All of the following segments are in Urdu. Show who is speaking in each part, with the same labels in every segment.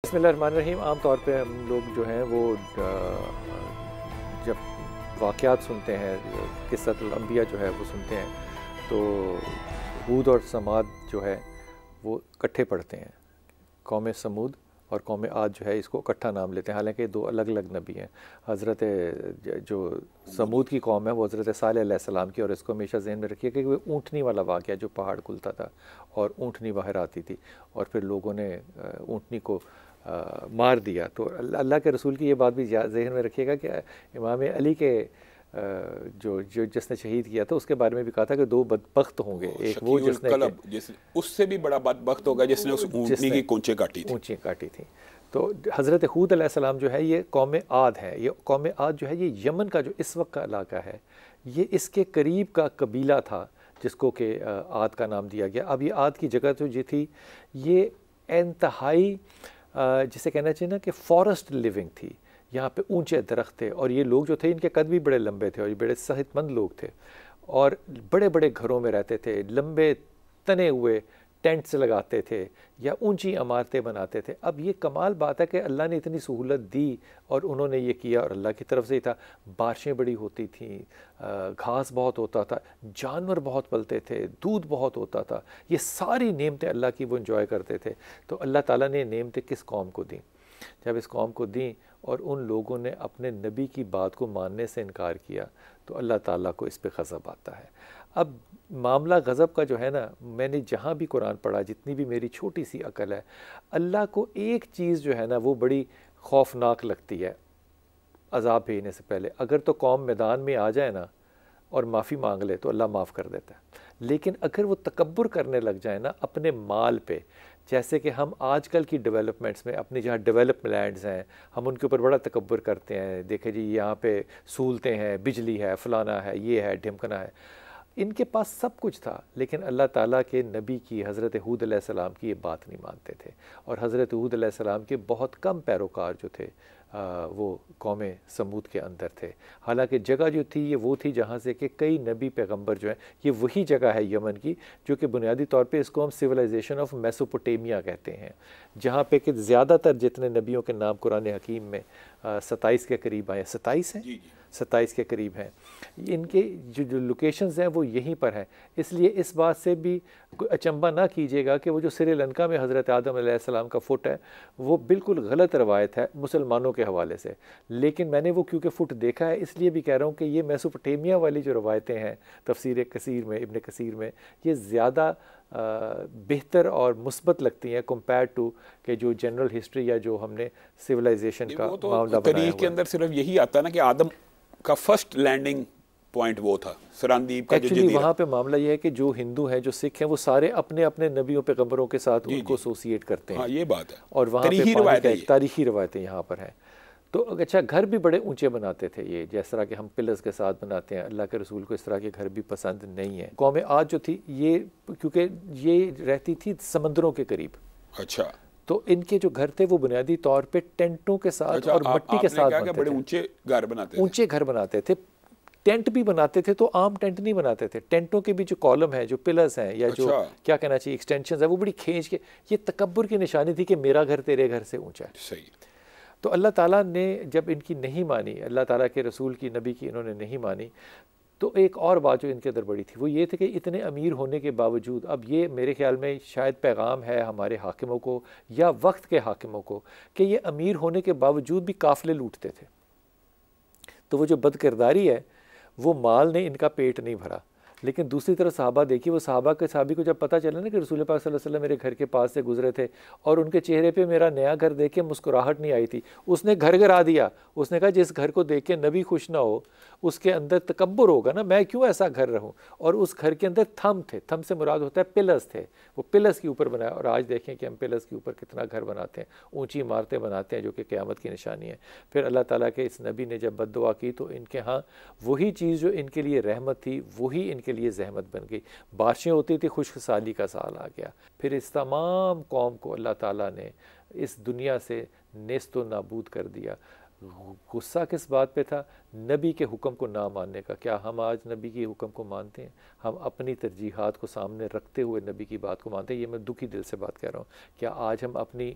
Speaker 1: بسم اللہ الرحمن الرحیم۔ عام طور پہ ہم لوگ جو ہیں وہ جب واقعات سنتے ہیں، قصۃ الانبیاء جو ہے وہ سنتے ہیں تو ہود اور سماد جو ہے وہ اکٹھے پڑھتے ہیں۔ قوم سمود اور قوم عاد جو ہے اس کو اکٹھا نام لیتے ہیں، حالانکہ دو الگ الگ نبی ہیں۔ حضرت جو سمود کی قوم ہے وہ حضرت صالح علیہ السلام کی، اور اس کو ہمیشہ ذہن میں رکھیے کہ وہ اونٹنی والا واقعہ جو پہاڑ کھلتا تھا اور اونٹنی باہر آتی تھی اور پھر لوگوں نے اونٹنی کو مار دیا۔ تو اللہ کے رسول کی یہ بات بھی ذہن میں رکھیے گا کہ امام علی کے جو جس نے شہید کیا تھا اس کے بارے میں بھی کہا تھا کہ دو بدبخت ہوں گے، ایک وہ جس نے
Speaker 2: اس سے بھی بڑا بدبخت ہوگا جس نے اس اونٹنی کی کونچیں کاٹی
Speaker 1: تھیں۔ تو حضرت ہود علیہ السلام جو ہے یہ قوم عاد ہے۔ یہ قوم عاد جو ہے یہ یمن کا جو اس وقت کا علاقہ ہے، یہ اس کے قریب کا قبیلہ تھا جس کو کہ عاد کا نام دیا گیا۔ اب یہ عاد کی جگہ جو تھی یہ انتہائی جسے کہنا چاہیے نا کہ فارسٹ لیونگ تھی، یہاں پہ اونچے درخت تھے، اور یہ لوگ جو تھے ان کے قد بھی بڑے لمبے تھے اور یہ بڑے صحت مند لوگ تھے، اور بڑے بڑے گھروں میں رہتے تھے، لمبے تنے ہوئے ٹینٹس لگاتے تھے یا اونچی عمارتیں بناتے تھے۔ اب یہ کمال بات ہے کہ اللہ نے اتنی سہولت دی اور انہوں نے یہ کیا، اور اللہ کی طرف سے ہی تھا۔ بارشیں بڑی ہوتی تھیں، گھاس بہت ہوتا تھا، جانور بہت پلتے تھے، دودھ بہت ہوتا تھا، یہ ساری نعمتیں اللہ کی وہ انجوائے کرتے تھے۔ تو اللہ تعالیٰ نے نعمتیں کس قوم کو دیں؟ جب اس قوم کو دیں اور ان لوگوں نے اپنے نبی کی بات کو ماننے سے انکار کیا تو اللہ تعالیٰ کو اس پہ غضب آتا ہے۔ اب معاملہ غضب کا جو ہے نا، میں نے جہاں بھی قرآن پڑھا، جتنی بھی میری چھوٹی سی عقل ہے، اللہ کو ایک چیز جو ہے نا وہ بڑی خوفناک لگتی ہے عذاب بھیجنے سے پہلے۔ اگر تو قوم میدان میں آ جائے نا اور معافی مانگ لے تو اللہ معاف کر دیتا ہے، لیکن اگر وہ تکبر کرنے لگ جائے نا اپنے مال پہ، جیسے کہ ہم آج کل کی ڈیولپمنٹس میں اپنی جہاں ڈیولپ لینڈز ہیں ہم ان کے اوپر بڑا تکبر کرتے ہیں، دیکھیں جی یہاں پہ سہولتیں ہیں، بجلی ہے، فلانا ہے، یہ ہے، ڈھمکنا ہے۔ ان کے پاس سب کچھ تھا، لیکن اللہ تعالیٰ کے نبی کی، حضرت ہود علیہ السلام کی یہ بات نہیں مانتے تھے، اور حضرت ہود علیہ السلام کے بہت کم پیروکار جو تھے وہ قوم سمود کے اندر تھے۔ حالانکہ جگہ جو تھی یہ وہ تھی جہاں سے کہ کئی نبی پیغمبر جو ہیں، یہ وہی جگہ ہے یمن کی جو کہ بنیادی طور پہ اس کو ہم سویلائزیشن آف میسوپوٹیمیا کہتے ہیں، جہاں پہ کہ زیادہ تر جتنے نبیوں کے نام قرآن حکیم میں 27 کے قریب آئے، 27 ہیں، 27 کے قریب ہیں، ان کے جو لوکیشنز ہیں وہ یہیں پر ہیں۔ اس لیے اس بات سے بھی اچنبھا نہ کیجیے گا کہ وہ جو سری لنکا میں حضرت آدم علیہ السلام کا فٹ ہے وہ بالکل غلط روایت ہے مسلمانوں کے حوالے سے، لیکن میں نے وہ کیونکہ فٹ دیکھا ہے اس لیے بھی کہہ رہا ہوں کہ یہ میسوپوٹیمیا والی جو روایتیں ہیں تفسیر کثیر میں، ابن کثیر میں، یہ زیادہ بہتر اور مثبت لگتی ہیں کمپیئر ٹو کہ جو جنرل ہسٹری یا جو ہم نے سویلائزیشن کا معاملہ بنایا
Speaker 2: تاریخ کے اندر صرف یہی آتا نا کہ آدم کا فرسٹ لینڈنگ پوائنٹ وہ تھا سراندیپ کا جو
Speaker 1: ایکچولی وہاں پہ معاملہ یہ ہے کہ جو ہندو ہیں، جو سکھ ہیں، وہ سارے اپنے اپنے نبیوں پیغمبروں کے ساتھ ان کو ایسوسیٹ کرتے ہیں۔
Speaker 2: ہاں یہ بات ہے،
Speaker 1: اور وہاں پہ تاریخی روایتیں یہاں پر ہیں۔ تو اچھا گھر بھی بڑے اونچے بناتے تھے یہ، جس طرح کہ ہم پلرز کے ساتھ بناتے ہیں، اللہ کے رسول کو اس طرح کے گھر بھی پسند نہیں ہیں۔ قوم عاد جو تھی یہ کیونکہ یہ رہتی تھی سمندروں کے قریب،
Speaker 2: اچھا
Speaker 1: تو ان کے جو گھر تھے وہ بنیادی طور پہ ٹینٹوں کے ساتھ اور مٹی کے ساتھ بنتے
Speaker 2: تھے، اونچے گھر
Speaker 1: بناتے تھے۔ ٹینٹ بھی بناتے تھے تو عام ٹینٹ نہیں بناتے تھے، ٹینٹوں کے بھی جو کالم ہیں، جو پلرز ہیں یا جو کیا کہنا چاہیے ایکسٹینشنز ہیں، وہ بڑی کھینچ کے، یہ تکبر کی نشانی تھی کہ میرا گھر تیرے گھر سے اونچا ہے۔
Speaker 2: صحیح۔
Speaker 1: تو اللہ تعالیٰ نے جب ان کی نہیں مانی، اللہ تعالیٰ کے رسول کی، نبی کی انہوں نے نہیں مانی، تو ایک اور بات جو ان کے اندر بڑی تھی وہ یہ تھی کہ اتنے امیر ہونے کے باوجود، اب یہ میرے خیال میں شاید پیغام ہے ہمارے حاکموں کو یا وقت کے حاکموں کو کہ یہ امیر ہونے کے باوجود بھی قافلے لوٹتے تھے۔ تو وہ جو بدکرداری ہے وہ مال نے ان کا پیٹ نہیں بھرا، لیکن دوسری طرف صحابہ دیکھیے، وہ صحابی کو جب پتہ چلا نا کہ رسول پاک صلی اللہ علیہ وسلم میرے گھر کے پاس سے گزرے تھے اور ان کے چہرے پہ میرا نیا گھر دیکھ کے مسکراہٹ نہیں آئی تھی، اس نے گھر گرا دیا۔ اس نے کہا جس گھر کو دیکھ کے نبی خوش نہ ہو اس کے اندر تکبر ہوگا نا، میں کیوں ایسا گھر رہوں۔ اور اس گھر کے اندر تھم تھے، تھم سے مراد ہوتا ہے پلرز تھے، وہ پلرز کے اوپر بنایا۔ اور آج دیکھیں کہ ہم پلرز کے اوپر کتنا گھر بناتے ہیں، اونچی عمارتیں بناتے ہیں جو کہ قیامت کی نشانی ہے۔ پھر اللہ تعالیٰ کے اس نبی نے جب بد دعا کی تو ان کے ہاں وہی چیز جو ان کے لیے رحمت تھی وہی ان کے لیے زحمت بن گئی۔ بارشیں ہوتی تھی، خشک سالی کا سال آ گیا۔ پھر اس تمام قوم کو اللہ تعالیٰ نے اس دنیا سے نیست و نابود کر دیا۔ غصہ کس بات پہ تھا؟ نبی کے حکم کو نہ ماننے کا۔ کیا ہم آج نبی کے حکم کو مانتے ہیں؟ ہم اپنی ترجیحات کو سامنے رکھتے ہوئے نبی کی بات کو مانتے ہیں؟ یہ میں دکھی دل سے بات کہہ رہا ہوں۔ کیا آج ہم اپنی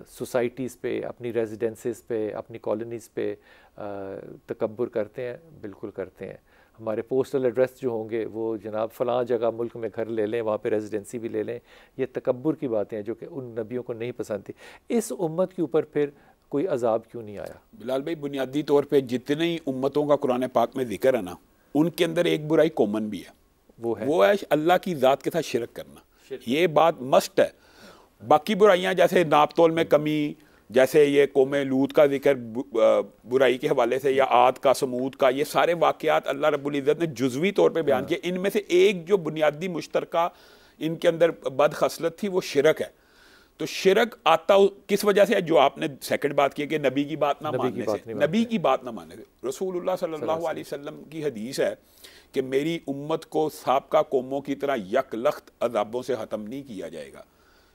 Speaker 1: سوسائٹیز پہ، اپنی ریزیڈنسز پہ، اپنی کالونیز پہ تکبر کرتے ہیں، بالکل کرتے ہیں. ہمارے پوسٹل ایڈریس جو ہوں گے وہ جناب فلاں جگہ ملک میں گھر لے لیں، وہاں پہ ریزیڈنسی بھی لے لیں. یہ تکبر کی باتیں ہیں جو کہ ان نبیوں کو نہیں پسند تھی. اس امت کے اوپر پھر کوئی عذاب کیوں نہیں آیا؟
Speaker 2: بلال بھائی، بنیادی طور پہ جتنی امتوں کا قرآن پاک میں ذکر ہے نا، ان کے اندر ایک برائی کامن بھی ہے، وہ ہے اللہ کی ذات کے ساتھ شرک کرنا. یہ بات مسٹ ہے. باقی برائیاں جیسے ناپ تول میں کمی، جیسے یہ قوم لوط کا ذکر برائی کے حوالے سے، یا عاد کا، سمود کا، یہ سارے واقعات اللہ رب العزت نے جزوی طور پہ بیان کیے. ان میں سے ایک جو بنیادی مشترکہ ان کے اندر بد خصلت تھی وہ شرک ہے. تو شرک آتا کس وجہ سے ہے؟ جو آپ نے سیکنڈ بات کی کہ نبی کی بات نہ ماننے سے، نبی کی بات نہ ماننے سے. رسول اللہ صلی اللہ علیہ وسلم کی حدیث ہے کہ میری امت کو سابقہ قوموں کی طرح یک لخت عذابوں سے ختم نہیں کیا جائے گا.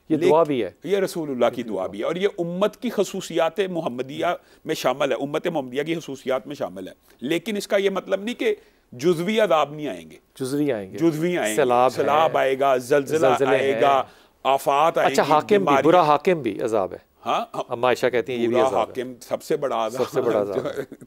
Speaker 1: یہ دعا بھی ہے،
Speaker 2: یہ رسول اللہ کی دعا بھی ہے، اور یہ امت کی خصوصیات محمدیہ میں شامل ہے، امت محمدیہ کی خصوصیات میں شامل ہے. لیکن اس کا یہ مطلب نہیں کہ جزوی عذاب نہیں آئیں گے. جزوی آئیں گے، سیلاب آئے گا، زلزلہ آئے گا، آفات آئیں گی.
Speaker 1: اچھا، حاکم بھی، برا حاکم بھی عذاب ہے.
Speaker 2: ہاں،
Speaker 1: اما عائشہ کہتی ہیں یہ بھی عذاب ہے.
Speaker 2: حاکم سب سے بڑا عذاب،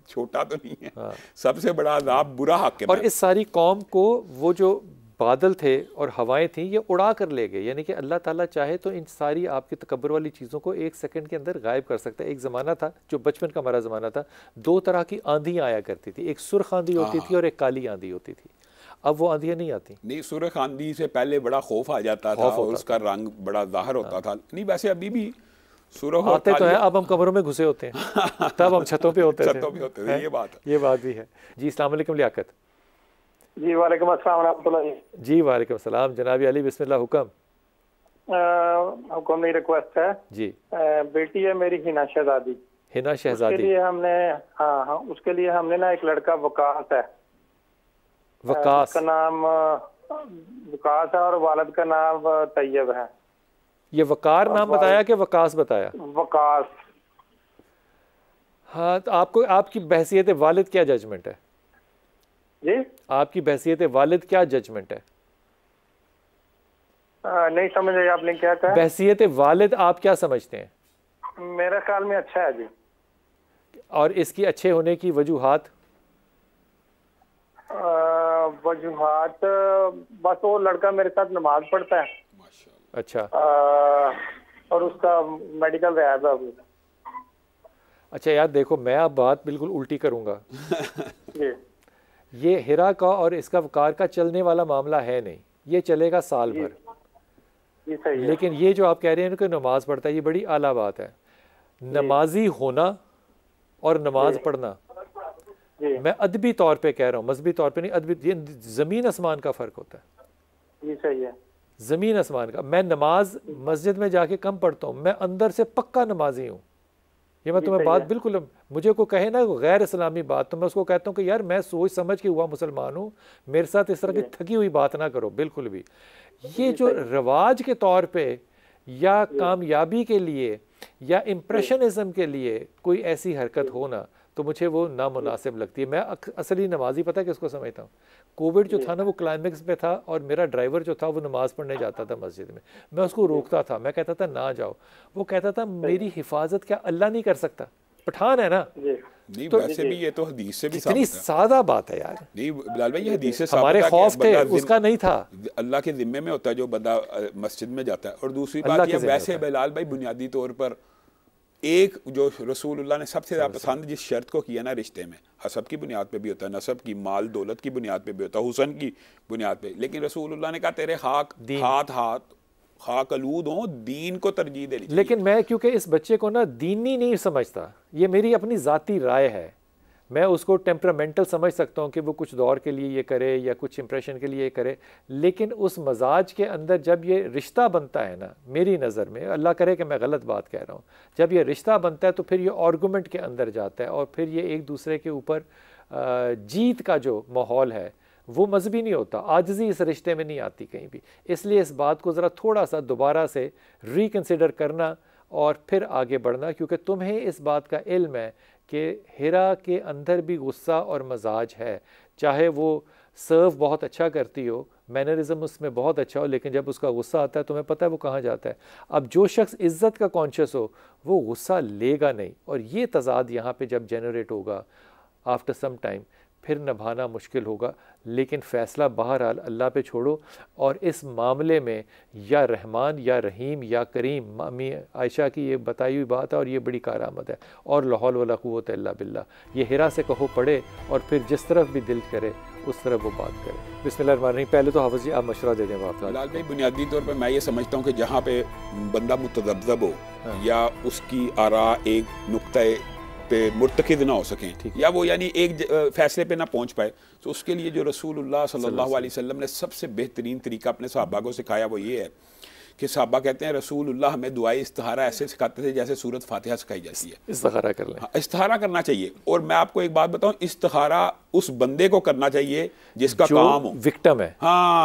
Speaker 2: چھوٹا تو نہیں ہے، سب سے بڑا عذاب برا حاکم.
Speaker 1: اور اس ساری قوم کو وہ جو بادل تھے اور ہوائیں تھیں یہ اڑا کر لے گئے. یعنی کہ اللہ تعالیٰ چاہے تو ان ساری آپ کی تکبر والی چیزوں کو ایک سیکنڈ کے اندر غائب کر سکتا ہے. ایک زمانہ تھا جو بچپن کا ہمارا زمانہ تھا، دو طرح کی آندھیاں آیا کرتی تھی، ایک سرخ آندھی ہوتی تھی اور ایک کالی آندھی ہوتی تھی. اب وہ آندھیاں نہیں آتی.
Speaker 2: نہیں، سرخ آندھی سے پہلے بڑا خوف آ جاتا تھا اور اس کا رنگ بڑا ظاہر ہوتا تھا. نہیں، ویسے ابھی بھی سرخ
Speaker 1: آتے تو ہیں، اب ہم کمروں میں گھسے ہوتے ہیں، تب ہم چھتوں پہ ہوتے
Speaker 2: تھے.
Speaker 1: یہ بات بھی ہے. جی السلام علیکم لیاقت.
Speaker 3: جی وعلیکم السلام ورحمۃ اللہ.
Speaker 1: جی وعلیکم السلام جناب علی، بسم اللہ.
Speaker 3: حکم نہیں، ریکویسٹ ہے.
Speaker 1: جی.
Speaker 3: بیٹی ہے میری ہنا شہزادی.
Speaker 1: ہنا شہزادی.
Speaker 3: اس کے لیے ہم نے اس کے لیے ہم نے نا ایک لڑکا وقاص ہے.
Speaker 1: وقاص
Speaker 3: کا نام وقاص ہے اور والد کا نام طیب ہے.
Speaker 1: یہ وقار نام بتایا کہ وقاص بتایا؟
Speaker 3: وقاص.
Speaker 1: ہاں، تو آپ کی بحثیت والد کیا ججمنٹ ہے؟
Speaker 3: جی
Speaker 1: آپ کی بحثیت والد کیا ججمنٹ ہے؟
Speaker 3: نہیں سمجھ رہے آپ نے کیا کہا؟
Speaker 1: بحثیت والد آپ کیا سمجھتے ہیں؟
Speaker 3: میرے خیال میں اچھا ہے جی.
Speaker 1: اور اس کی اچھے ہونے کی وجوہات؟
Speaker 3: وجوہات بس وہ لڑکا میرے ساتھ نماز پڑھتا ہے.
Speaker 1: اچھا.
Speaker 3: اور اس کا میڈیکل ریاض ہے.
Speaker 1: اچھا یار دیکھو، میں اب بات بالکل الٹی کروں گا.
Speaker 3: جی.
Speaker 1: یہ ہرا کا اور اس کا وقار کا چلنے والا معاملہ ہے نہیں، یہ چلے گا سال بھر. لیکن یہ جو آپ کہہ رہے ہیں کہ نماز پڑھتا ہے، یہ بڑی اعلیٰ بات ہے. نمازی ہونا اور نماز پڑھنا، میں ادبی طور پہ کہہ رہا ہوں، مذہبی طور پہ نہیں، ادبی، یہ زمین آسمان کا فرق ہوتا ہے.
Speaker 3: جی صحیح ہے.
Speaker 1: زمین آسمان کا. میں نماز مسجد میں جا کے کم پڑھتا ہوں، میں اندر سے پکا نمازی ہوں. یہ میں تمہیں بات بالکل، مجھے کو کہے نا غیر اسلامی بات تو میں اس کو کہتا ہوں کہ یار میں سوچ سمجھ کے ہوا مسلمان ہوں، میرے ساتھ اس طرح کی تھکی ہوئی بات نہ کرو بالکل بھی. یہ جو رواج کے طور پہ یا کامیابی کے لیے یا امپریشنزم کے لیے کوئی ایسی حرکت ہونا تو مجھے وہ نامناسب لگتی ہے. میں اصلی نمازی پتہ ہے کس کو سمجھتا ہوں؟ کووڈ جو تھا نا وہ کلائمیکس پہ تھا اور میرا ڈرائیور جو تھا وہ نماز پڑھنے جاتا تھا مسجد میں اس کو روکتا تھا، میں کہتا تھا نہ جاؤ. وہ کہتا تھا میری حفاظت کیا اللہ نہیں کر سکتا؟ پٹھان ہے نا.
Speaker 2: نہیں ویسے بھی یہ تو حدیث سے بھی ثابت ہے.
Speaker 1: اتنی سادہ بات ہے یار.
Speaker 2: نہیں بلال بھائی، یہ حدیث سے ثابت ہے.
Speaker 1: ہمارے خوف تھے، اس کا نہیں تھا.
Speaker 2: اللہ کے ذمے میں ہوتا ہے جو بندہ مسجد میں جاتا ہے. اور دوسری بات یہ ویسے بلال بھائی بنیادی طور پر ایک جو رسول اللہ نے سب سے زیادہ پسند جس شرط کو کیا نا رشتے میں، حسب کی بنیاد پہ بھی ہوتا ہے، نسب کی، مال دولت کی بنیاد پہ بھی ہوتا ہے، حسن کی بنیاد پہ. لیکن رسول اللہ نے کہا تیرے خاک آلود ہوں، دین کو ترجیح دے.
Speaker 1: لیکن میں کیونکہ اس بچے کو نا دینی نہیں سمجھتا، یہ میری اپنی ذاتی رائے ہے. میں اس کو ٹیمپرامنٹل سمجھ سکتا ہوں کہ وہ کچھ دور کے لیے یہ کرے یا کچھ امپریشن کے لیے یہ کرے، لیکن اس مزاج کے اندر جب یہ رشتہ بنتا ہے نا، میری نظر میں، اللہ کرے کہ میں غلط بات کہہ رہا ہوں، جب یہ رشتہ بنتا ہے تو پھر یہ آرگومنٹ کے اندر جاتا ہے اور پھر یہ ایک دوسرے کے اوپر جیت کا جو ماحول ہے وہ مذہبی نہیں ہوتا. عاجزی اس رشتے میں نہیں آتی کہیں بھی. اس لیے اس بات کو ذرا تھوڑا سا دوبارہ سے ریکنسیڈر کرنا اور پھر آگے بڑھنا، کیونکہ تمہیں اس بات کا علم ہے کہ ہیرا کے اندر بھی غصہ اور مزاج ہے، چاہے وہ سرو بہت اچھا کرتی ہو، مینرزم اس میں بہت اچھا ہو، لیکن جب اس کا غصہ آتا ہے تمہیں پتہ ہے وہ کہاں جاتا ہے. اب جو شخص عزت کا کانشیس ہو وہ غصہ لے گا نہیں، اور یہ تضاد یہاں پہ جب جنریٹ ہوگا آفٹر سم ٹائم پھر نبھانا مشکل ہوگا. لیکن فیصلہ بہرحال اللہ پہ چھوڑو، اور اس معاملے میں یا رحمان یا رحیم یا کریم، مامی عائشہ کی یہ بتائی ہوئی بات ہے اور یہ بڑی کارآمد ہے. اور لا حول ولا قوت الا باللہ، یہ ہرا سے کہو پڑھے اور پھر جس طرف بھی دل کرے اس طرف وہ بات کرے. بسم اللہ الرحمن الرحیم. پہلے تو حافظ جی آپ مشورہ دے دیں.
Speaker 2: لال بھائی بنیادی طور پہ میں یہ سمجھتا ہوں کہ جہاں پہ بندہ متذبذب ہو یا اس کی آراء ایک نقطۂ پہ مرتکز نہ ہو سکیں یا وہ یعنی ایک فیصلے پہ نہ پہنچ پائے، تو اس کے لیے جو رسول اللہ صلی اللہ علیہ وسلم نے سب سے بہترین طریقہ اپنے صحابہ کو سکھایا وہ یہ ہے کہ صحابہ کہتے ہیں رسول اللہ ہمیں دعائے استخارہ ایسے سکھاتے تھے جیسے سورۃ فاتحہ سکھائی جاتی ہے.
Speaker 1: استخارہ کر لیں.
Speaker 2: استخارہ کرنا چاہیے. اور میں آپ کو ایک بات بتاؤں، استخارہ اس بندے کو کرنا چاہیے جس کا کام ہو،
Speaker 1: وکٹم ہے.
Speaker 2: ہاں